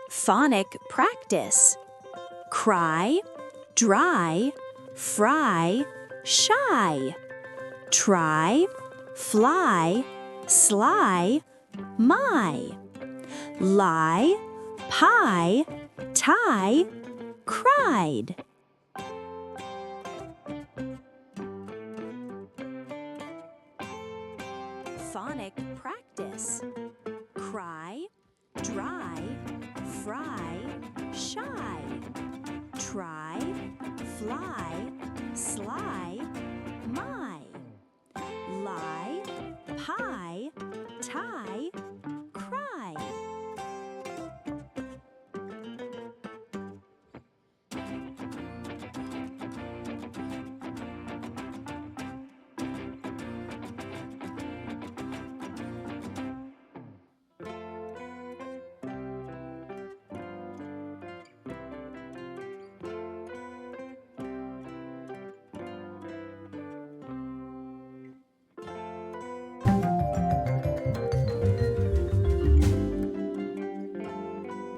Phonic practice. Cry, dry, fry, shy. Try, fly, sly, my. Lie, pie, tie, cried. Phonic practice. Cry, dry, fry, shy. Try, fly, sly, my. Lie, pie,